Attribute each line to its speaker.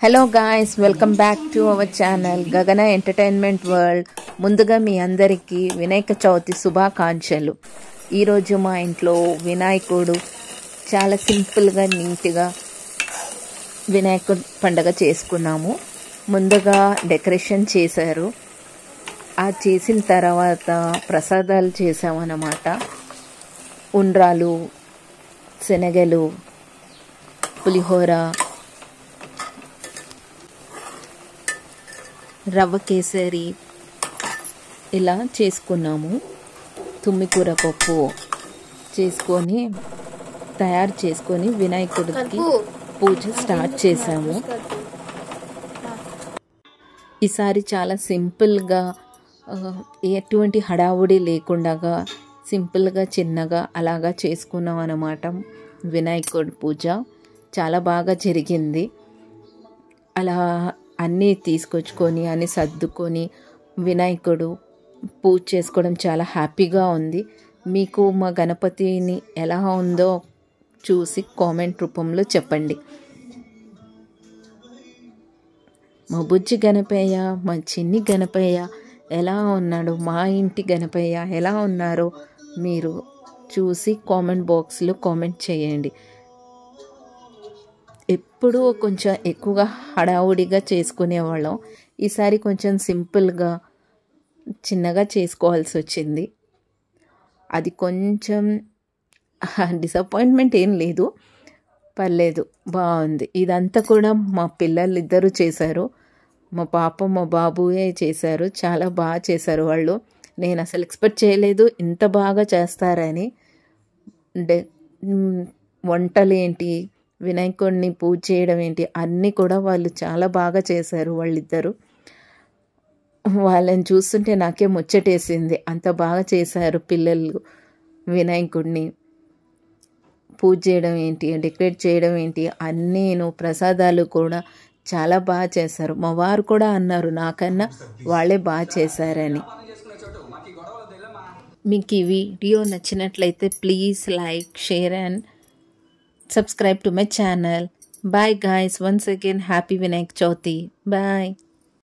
Speaker 1: Hello guys, welcome back to our channel గగన entertainment world. ముందుగా మీ అందరికీ వినాయక చవితి శుభాకాంక్షలు. ఈరోజు మా ఇంట్లో వినాయకుడు చాలా సింపుల్గా నీట్గా వినాయకుడు పండుగ చేసుకున్నాము. ముందుగా డెకరేషన్ చేశారు. ఆ చేసిన తర్వాత ప్రసాదాలు చేసామన్నమాట. ఉండ్రాలు, శనగలు, పులిహోర, రవ్వ కేసరి ఇలా చేసుకున్నాము. తుమ్మికూర పప్పు తయారు చేసుకొని వినాయకుడికి పూజ స్టార్ట్ చేసాము. ఈసారి చాలా సింపుల్గా, ఎటువంటి హడావుడి లేకుండా సింపుల్గా చిన్నగా అలాగా చేసుకున్నాం అన్నమాట. వినాయకుడి పూజ చాలా బాగా జరిగింది. అలా అన్నీ తీసుకొచ్చుకొని అన్నీ సర్దుకొని వినాయకుడు పూజ చేసుకోవడం చాలా హ్యాపీగా ఉంది. మీకు మా గణపతిని ఎలా ఉందో చూసి కామెంట్ రూపంలో చెప్పండి. మా బుజ్జి గణపయ్య, మా చిన్ని గణపయ్య ఎలా ఉన్నాడు, మా ఇంటి గణపయ్య ఎలా ఉన్నారో మీరు చూసి కామెంట్ బాక్స్లో కామెంట్ చేయండి. ఎప్పుడూ కొంచెం ఎక్కువగా హడావుడిగా చేసుకునేవాళ్ళం. ఈసారి కొంచెం సింపుల్గా చిన్నగా చేసుకోవాల్సి వచ్చింది. అది కొంచెం డిసప్పాయింట్మెంట్ ఏం లేదు, పర్లేదు, బాగుంది. ఇదంతా కూడా మా పిల్లలు ఇద్దరు చేశారు. మా పాప మా బాబుయే చేశారు. చాలా బాగా చేశారు వాళ్ళు. నేను అసలు ఎక్స్పెక్ట్ చేయలేదు ఇంత బాగా చేస్తారని. వంటలు ఏంటి, వినాయకుడిని పూజ చేయడం ఏంటి, అన్నీ కూడా వాళ్ళు చాలా బాగా చేశారు వాళ్ళిద్దరు. వాళ్ళని చూస్తుంటే నాకే ముచ్చటేసింది. అంత బాగా చేశారు పిల్లలు. వినాయకుడిని పూజ చేయడం ఏంటి, డెకరేట్ చేయడం ఏంటి, అన్నీను ప్రసాదాలు కూడా చాలా బాగా చేశారు. మా వారు కూడా అన్నారు నాకన్నా వాళ్ళే బాగా చేశారని. మీకు ఈ వీడియో నచ్చినట్లయితే please like, share and subscribe to my channel. Bye guys, once again happy Vinayak Chavithi. Bye.